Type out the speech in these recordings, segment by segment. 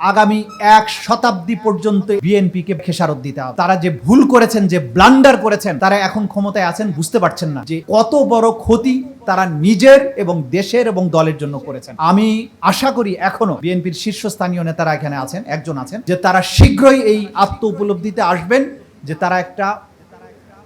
আগামী 1 শতাব্দী পর্যন্ত বিএনপিকে খেসারত দিতে হবে। তারা যে ভুল করেছেন, যে ব্লান্ডার করেছেন, তারা এখন ক্ষমতায় আছেন, বুঝতে পারছেন না যে কত বড় ক্ষতি তারা নিজের এবং দেশের এবং দলের জন্য করেছেন। আমি আশা করি এখনো বিএনপির শীর্ষস্থানীয় নেতারা এখানে আছেন, একজন আছেন, যে তারা শীঘ্রই এই আত্ম উপলব্ধিতে আসবেন যে তারা একটা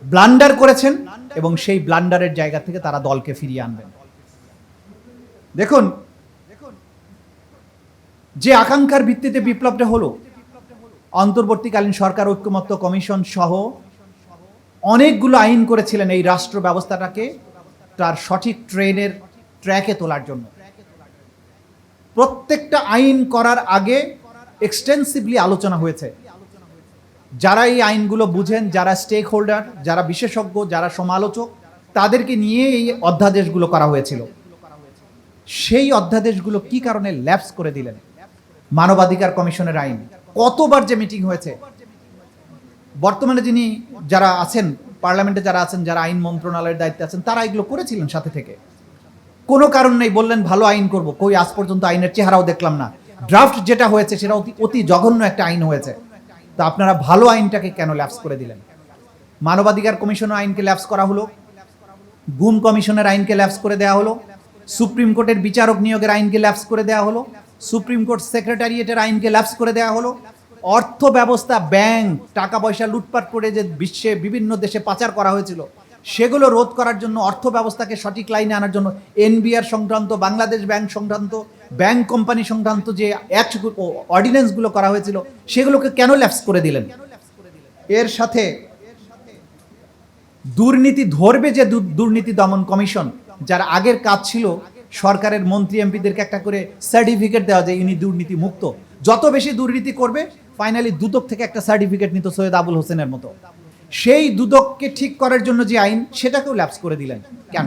ব্লান্ডার করেছেন এবং সেই ব্লান্ডারের জায়গা থেকে তারা দলকে ফিরিয়ে আনবেন। দেখুন, যে আকাঙ্ক্ষার ভিত্তিতে বিপ্লবটা হলো, অন্তর্বর্তীকালীন সরকার ঐক্যমত্য কমিশন সহ অনেকগুলো আইন করেছিলেন এই রাষ্ট্র ব্যবস্থাটাকে তার সঠিক ট্র্যাকে তোলার জন্য। প্রত্যেকটা আইন করার আগে এক্সটেন্সিভলি আলোচনা হয়েছে। যারা এই আইনগুলো বুঝেন, যারা স্টেক হোল্ডার, যারা বিশেষজ্ঞ, যারা সমালোচক, তাদেরকে নিয়ে এই অধ্যাদেশগুলো করা হয়েছিল। সেই অধ্যাদেশগুলো কি কারণে ল্যাপস করে দিলেন? মানবাধিকার কমিশনের আইন কতবার যে মিটিং হয়েছে। বর্তমানে যিনি যারা আছেন পার্লামেন্টে, যারা আছেন, যারা আইন মন্ত্রণালয়ের দায়িত্বে আছেন, তারা এগুলো করেছিলেন সাথে থেকে। কোনো কারণ নেই, বললেন ভালো আইন করব, কই আজ পর্যন্ত আইনের চেহারাও দেখলাম না। ড্রাফট যেটা হয়েছে সেটা অতি জঘন্য একটা আইন হয়েছে। তা আপনারা ভালো আইনটাকে কেন ল্যাপস করে দিলেন? মানবাধিকার কমিশনের আইনকে ল্যাপস করা হলো, গুম কমিশনের আইনকে ল্যাপস করে দেওয়া হলো, সুপ্রিম কোর্টের বিচারক নিয়োগের আইনকে ল্যাপস করে দেওয়া হলো, সুপ্রিম কোর্ট সেক্রেটারিয়েটের আইনকে ল্যাপস করে দেওয়া হলো। অর্থ ব্যবস্থা, ব্যাংক, টাকা পয়সা লুটপাট করে যে বিশ্বে বিভিন্ন দেশে পাচার করা হয়েছিল, সেগুলো রোধ করার জন্য, অর্থ ব্যবস্থাকে সঠিক লাইনে আনার জন্য এনবিআর সংক্রান্ত, বাংলাদেশ ব্যাংক সংক্রান্ত, ব্যাংক কোম্পানি সংক্রান্ত যে অর্ডিন্যান্সগুলো করা হয়েছিল, সেগুলোকে কেন ল্যাপস করে দিলেন? এর সাথে দুর্নীতি ধরবে যে দুর্নীতি দমন কমিশন, যার আগের কাজ ছিল সরকারের মন্ত্রী এমপিদেরকে একটা করে সার্টিফিকেট দেওয়া যায় ইনি দুর্নীতি মুক্ত। যত বেশি দুর্নীতি করবে ফাইনালি দুদক থেকে একটা সার্টিফিকেট নিত সৈয়দ আবুল হোসেনের মতো। সেই দুদককে ঠিক করার জন্য যে আইন, সেটাকেও ল্যাপস করে দিলেন কেন?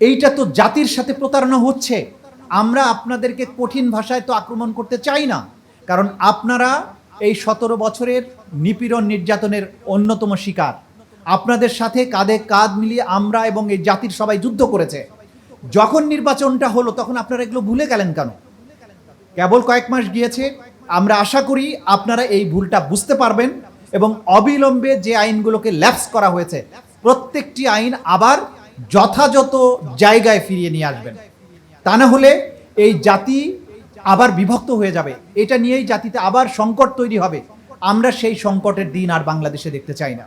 এইটা তো জাতির সাথে প্রতারণা হচ্ছে। আমরা আপনাদেরকে কঠিন ভাষায় তো আক্রমণ করতে চাই না, কারণ আপনারা এই 17 বছরের নিপীড়ন নির্যাতনের অন্যতম শিকার। আপনাদের সাথে কাঁধে কাঁধ মিলিয়ে আমরা এবং এই জাতির সবাই যুদ্ধ করেছে। যখন নির্বাচনটা হলো তখন আপনারা এগুলো ভুলে গেলেন কেন? কেবল কয়েক মাস গিয়েছে, আমরা আশা করি আপনারা এই ভুলটা বুঝতে পারবেন এবং অবিলম্বে যে আইনগুলোকে ল্যাপস করা হয়েছে প্রত্যেকটি আইন আবার যথাযথ জায়গায় ফিরিয়ে নিয়ে আসবেন। তা না হলে এই জাতি আবার বিভক্ত হয়ে যাবে, এটা নিয়েই জাতিতে আবার সংকট তৈরি হবে। আমরা সেই সংকটের দিন আর বাংলাদেশে দেখতে চাই না।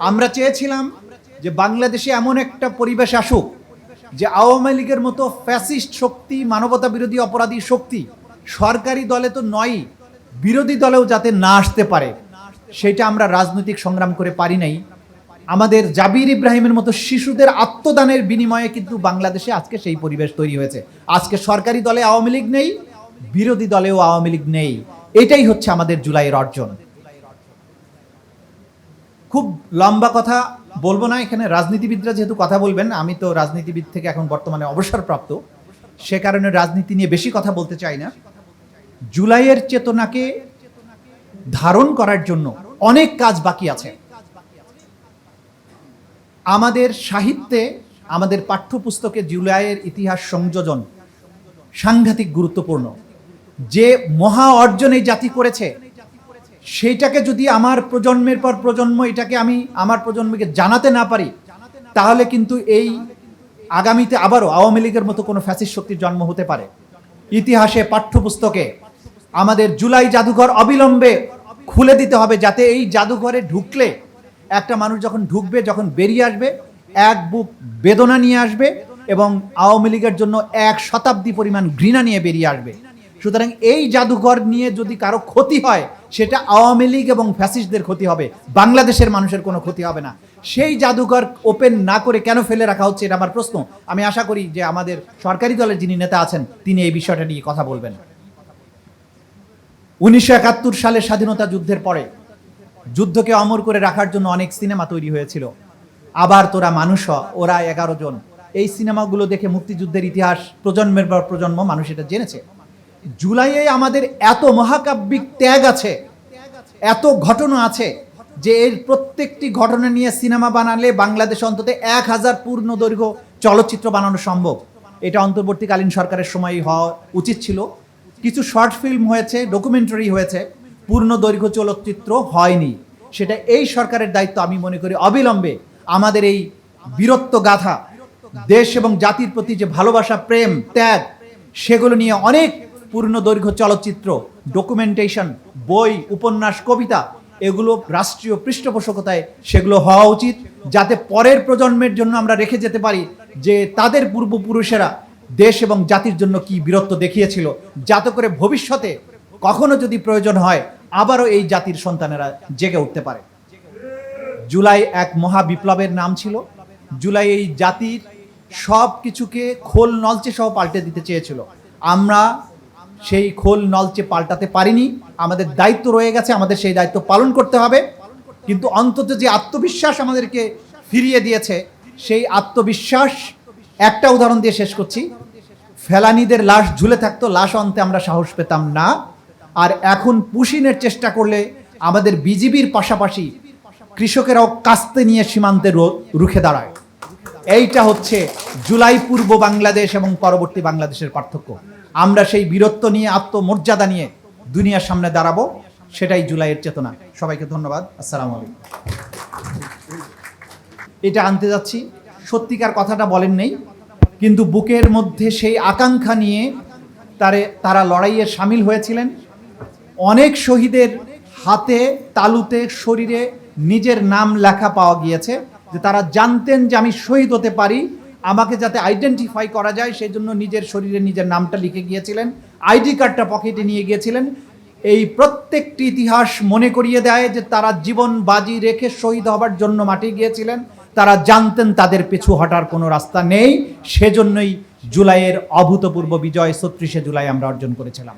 আমরা চেয়েছিলাম যে বাংলাদেশে এমন একটা পরিবেশ আসুক যে আওয়ামী লীগের মতো ফ্যাসিস্ট শক্তি, মানবতা বিরোধী অপরাধী শক্তি সরকারি দলে তো নয়, বিরোধী দলেও যাতে না আসতে পারে, সেটা আমরা রাজনৈতিক সংগ্রাম করে পারি নাই। আমাদের জাবির ইব্রাহিমের মতো শিশুদের আত্মদানের বিনিময়ে কিন্তু বাংলাদেশে আজকে সেই পরিবেশ তৈরি হয়েছে। আজকে সরকারি দলে আওয়ামী লীগ নেই, বিরোধী দলেও আওয়ামী লীগ নেই। এটাই হচ্ছে আমাদের জুলাইয়ের অর্জন। খুব লম্বা কথা বলবো না, এখানে রাজনীতিবিদরা যেহেতু কথা বলবেন, আমি তো রাজনীতিবিদ থেকে এখন বর্তমানে অবসরপ্রাপ্ত, সে কারণে রাজনীতি নিয়ে বেশি কথা বলতে চাই না। জুলাইয়ের চেতনাকে ধারণ করার জন্য অনেক কাজ বাকি আছে। আমাদের সাহিত্যে, আমাদের পাঠ্যপুস্তকে জুলাইয়ের ইতিহাস সংযোজন সাংঘাতিক গুরুত্বপূর্ণ। যে মহা অর্জন এই জাতি করেছে, সেইটাকে যদি আমার প্রজন্মের পর প্রজন্ম এটাকে আমি আমার প্রজন্মকে জানাতে না পারি, তাহলে কিন্তু এই আগামীতে আবারও আওয়ামী লীগের মতো কোনো ফ্যাসিস্ট শক্তির জন্ম হতে পারে। ইতিহাসে, পাঠ্যপুস্তকে আমাদের জুলাই জাদুঘর অবিলম্বে খুলে দিতে হবে, যাতে এই জাদুঘরে ঢুকলে একটা মানুষ যখন ঢুকবে, যখন বেরিয়ে আসবে, এক বুক বেদনা নিয়ে আসবে এবং আওয়ামী লীগের জন্য 1 শতাব্দী পরিমাণ ঘৃণা নিয়ে বেরিয়ে আসবে। সুতরাং এই জাদুঘর নিয়ে যদি কারো ক্ষতি হয়, সেটা আওয়ামী লীগ এবং ফ্যাসিস্টদের ক্ষতি হবে, বাংলাদেশের মানুষের কোনো ক্ষতি হবে না। সেই জাদুঘর ওপেন না করে কেন ফেলে রাখা হচ্ছে, এটা আমার প্রশ্ন। আমি আশা করি যে আমাদের সরকারি দলের যিনি নেতা আছেন তিনি এই বিষয়টা নিয়ে কথা বলবেন। 1971 সালে স্বাধীনতা যুদ্ধের পরে যুদ্ধকে অমর করে রাখার জন্য অনেক সিনেমা তৈরি হয়েছিল। আবার তোরা মানুষ, ওরা 11 জন, এই সিনেমাগুলো দেখে মুক্তিযুদ্ধের ইতিহাস প্রজন্মের পর প্রজন্ম মানুষ এটা জেনেছে। জুলাইয়ে আমাদের এত মহাকাব্যিক ত্যাগ আছে, এত ঘটনা আছে, যে এর প্রত্যেকটি ঘটনা নিয়ে সিনেমা বানালে বাংলাদেশে অন্তত 1000 পূর্ণ দৈর্ঘ্য চলচ্চিত্র বানানো সম্ভব। এটা অন্তর্বর্তীকালীন সরকারের সময় হওয়া উচিত ছিল। কিছু শর্ট ফিল্ম হয়েছে, ডকুমেন্টারি হয়েছে, পূর্ণ দৈর্ঘ্য চলচ্চিত্র হয়নি। সেটা এই সরকারের দায়িত্ব। আমি মনে করি অবিলম্বে আমাদের এই বীরত্ব গাথা, দেশ এবং জাতির প্রতি যে ভালোবাসা, প্রেম, ত্যাগ, সেগুলো নিয়ে অনেক পূর্ণ দৈর্ঘ্য চলচ্চিত্র, ডকুমেন্টেশন, বই, উপন্যাস, কবিতা, এগুলো রাষ্ট্রীয় পৃষ্ঠপোষকতায় সেগুলো হওয়া উচিত, যাতে পরের প্রজন্মের জন্য আমরা রেখে যেতে পারি যে তাদের পূর্বপুরুষেরা দেশ এবং জাতির জন্য কি বীরত্ব দেখিয়েছিল, যাতে করে ভবিষ্যতে কখনো যদি প্রয়োজন হয় আবারও এই জাতির সন্তানেরা জেগে উঠতে পারে। জুলাই এক মহা বিপ্লবের নাম ছিল। জুলাই এই জাতির সব কিছুকে খোল নলচে সহ পাল্টে দিতে চেয়েছিল। আমরা সেই খোল নলচে পাল্টাতে পারিনি। আমাদের দায়িত্ব রয়ে গেছে, আমাদের সেই দায়িত্ব পালন করতে হবে। কিন্তু অন্তত যে আত্মবিশ্বাস আমাদেরকে ফিরিয়ে দিয়েছে, সেই আত্মবিশ্বাস, একটা উদাহরণ দিয়ে শেষ করছি। ফেলানীদের লাশ ঝুলে থাকতো, লাশ আনতে আমরা সাহস পেতাম না। আর এখন পুশিনের চেষ্টা করলে আমাদের বিজিবির পাশাপাশি কৃষকেরাও কাস্তে নিয়ে সীমান্তে রুখে দাঁড়ায়। এইটা হচ্ছে জুলাই পূর্ব বাংলাদেশ এবং পরবর্তী বাংলাদেশের পার্থক্য। আমরা সেই বীরত্ব নিয়ে, আত্মমর্যাদা নিয়ে দুনিয়ার সামনে দাঁড়াবো, সেটাই জুলাইয়ের চেতনা। সবাইকে ধন্যবাদ। আসসালামু আলাইকুম। এটা আনতে যাচ্ছি, সত্যিকার কথাটা বলেন নেই, কিন্তু বুকের মধ্যে সেই আকাঙ্ক্ষা নিয়ে তারা লড়াইয়ে সামিল হয়েছিলেন। অনেক শহীদের হাতে, তালুতে, শরীরে নিজের নাম লেখা পাওয়া গিয়েছে, যে তারা জানতেন যে আমি শহীদ হতে পারি, আমাকে যাতে আইডেন্টিফাই করা যায় সেই জন্য নিজের শরীরে নিজের নামটা লিখে গিয়েছিলেন, আইডি কার্ডটা পকেটে নিয়ে গিয়েছিলেন। এই প্রত্যেকটি ইতিহাস মনে করিয়ে দেয় যে তারা জীবন বাজি রেখে শহীদ হবার জন্য মাঠে গিয়েছিলেন। তারা জানতেন তাদের পিছু হটার কোনো রাস্তা নেই, সেজন্যই জুলাইয়ের অভূতপূর্ব বিজয় ৩৬শে জুলাই আমরা অর্জন করেছিলাম।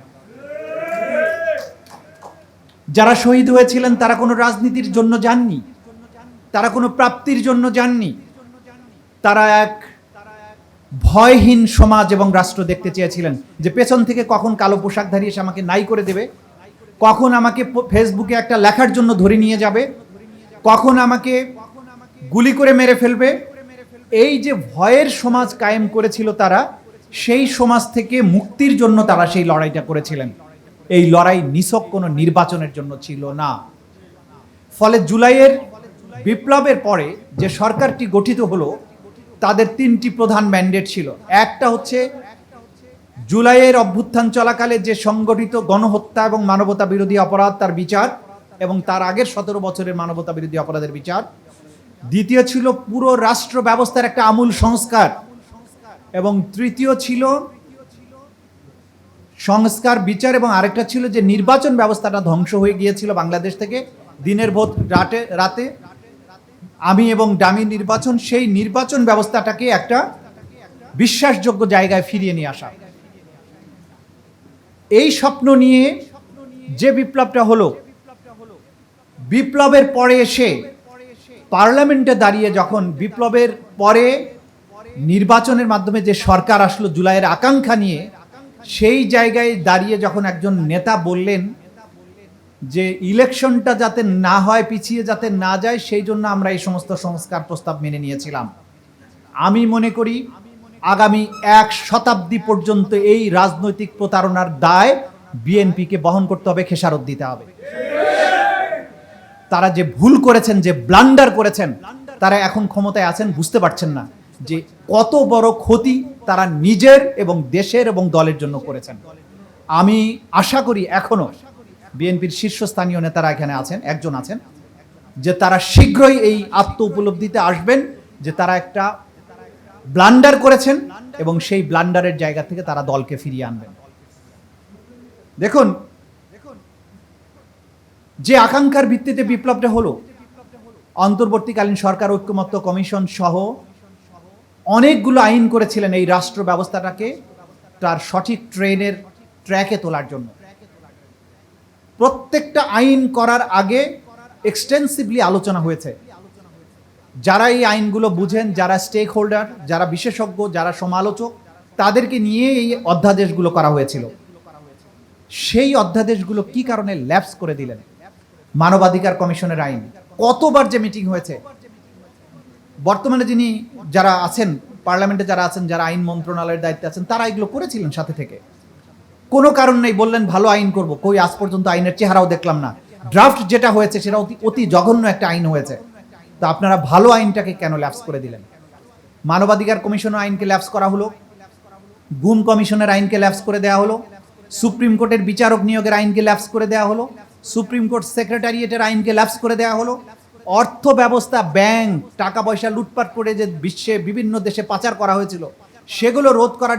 যারা শহীদ হয়েছিলেন তারা কোনো রাজনীতির জন্য যাননি, তারা কোনো প্রাপ্তির জন্য যাননি, তারা এক ভয়হীন সমাজ এবং রাষ্ট্র দেখতে চেয়েছিলেন, যে পেছন থেকে কখন কালো পোশাকধারী এসে আমাকে নাই করে দেবে, কখন আমাকে ফেসবুকে একটা লেখার জন্য ধরে নিয়ে যাবে, কখন আমাকে গুলি করে মেরে ফেলবে। এই যে ভয়ের সমাজ কায়েম করেছিল তারা, সেই সমাজ থেকে মুক্তির জন্য তারা সেই লড়াইটা করেছিলেন। এই লড়াই নিছক কোনো নির্বাচনের জন্য ছিল না। ফলে জুলাইয়ের বিপ্লবের পরে যে সরকারটি গঠিত হলো, তাদের তিনটি প্রধান ম্যান্ডেট ছিল। একটা হচ্ছে জুলাইয়ের অভ্যুত্থান চলাকালে যে সংগঠিত গণহত্যা এবং মানবতা বিরোধী অপরাধ, তার বিচার, এবং তার আগের ১৭ বছরের মানবতা বিরোধী অপরাধের বিচার। দ্বিতীয় ছিল পুরো রাষ্ট্র ব্যবস্থার একটা আমূল সংস্কার, এবং তৃতীয় ছিল সংস্কার, বিচার, এবং আরেকটা ছিল যে নির্বাচন ব্যবস্থাটা ধ্বংস হয়ে গিয়েছিল বাংলাদেশ থেকে। দিনের ভোট রাতে আমি এবং ডামি নির্বাচন, সেই নির্বাচন ব্যবস্থাটাকে একটা বিশ্বাসযোগ্য জায়গায় ফিরিয়ে নিয়ে আসা। এই স্বপ্ন নিয়ে যে বিপ্লবটা হলো, বিপ্লবের পরে এসে পার্লামেন্টে দাঁড়িয়ে যখন বিপ্লবের পরে নির্বাচনের মাধ্যমে যে সরকার আসলো জুলাইয়ের আকাঙ্ক্ষা নিয়ে, সেই জায়গায় দাঁড়িয়ে যখন একজন নেতা বললেন যে ইলেকশনটা যাতে না হয়, পিছিয়ে যাতে না যায়, সেই জন্য আমরা এই সমস্ত সংস্কার প্রস্তাব মেনে নিয়েছিলাম। আমি মনে করি আগামী ১ শতাব্দী পর্যন্ত এই রাজনৈতিক প্রতারণার দায় বিএনপিকে বহন করতে হবে, খেসারত দিতে হবে। তারা যে ভুল করেছেন, যে ব্লান্ডার করেছেন, তারা এখন ক্ষমতায় আছেন, বুঝতে পারছেন না যে কত বড় ক্ষতি তারা নিজের এবং দেশের এবং দলের জন্য করেছেন। আমি আশা করি এখনো বিএনপির শীর্ষস্থানীয় নেতারা এখানে আছেন, একজন আছেন, যে তারা শীঘ্রই এই আত্ম উপলব্ধিতে আসবেন যে তারা একটা ব্লান্ডার করেছেন, এবং সেই ব্লান্ডারের জায়গা থেকে তারা দলকে ফিরিয়ে আনবেন। দেখুন, যে আকাঙ্ক্ষার ভিত্তিতে বিপ্লবটা হলো, অন্তর্বর্তীকালীন সরকার ঐক্যমত্য কমিশন সহ অনেকগুলো আইন করেছিলেন এই রাষ্ট্র ব্যবস্থাটাকে তার সঠিক ট্র্যাকে তোলার জন্য। প্রত্যেকটা আইন করার আগে এক্সটেন্সিভলি আলোচনা হয়েছে। যারা এই আইনগুলো বুঝেন, যারা স্টেক হোল্ডার, যারা বিশেষজ্ঞ, যারা সমালোচক, তাদেরকে নিয়ে এই অধ্যাদেশগুলো করা হয়েছিল। সেই অধ্যাদেশগুলো কি কারণে ল্যাপস করে দিলেন? মানবাধিকার কমিশনের আইন কতবার যে মিটিং হয়েছে। বর্তমানে যারা আছেন পার্লামেন্টে, যারা আছেন, যারা আইন মন্ত্রণালয়ের দায়িত্বে আছেন, তারা এগুলো করেছিলেন সাথে থেকে। কোনো কারণ নেই বললেন ভালো আইন করব, কই আজ পর্যন্ত আইনের চেহারাও দেখলাম না। ড্রাফট যেটা হয়েছে সেটা অতি জঘন্য একটা আইন হয়েছে। তো আপনারা ভালো আইনটাকে কেন ল্যাপস করে দিলেন? মানবাধিকার কমিশনের আইনকে ল্যাপস করা হলো, গুম কমিশনের আইনকে ল্যাপস করে দেওয়া হলো, সুপ্রিম কোর্টের বিচারক নিয়োগের আইনকে ল্যাপস করে দেওয়া হলো, সুপ্রিম কোর্ট সেক্রেটারিয়েটের আইনকে ল্যাপস করে দেওয়া হলো। অর্থ ব্যবস্থা, ব্যাংক, টাকা পয়সা লুটপাট করে যে বিশ্বে বিভিন্ন দেশে পাচার করা হয়েছিল, সেগুলো রোধ করার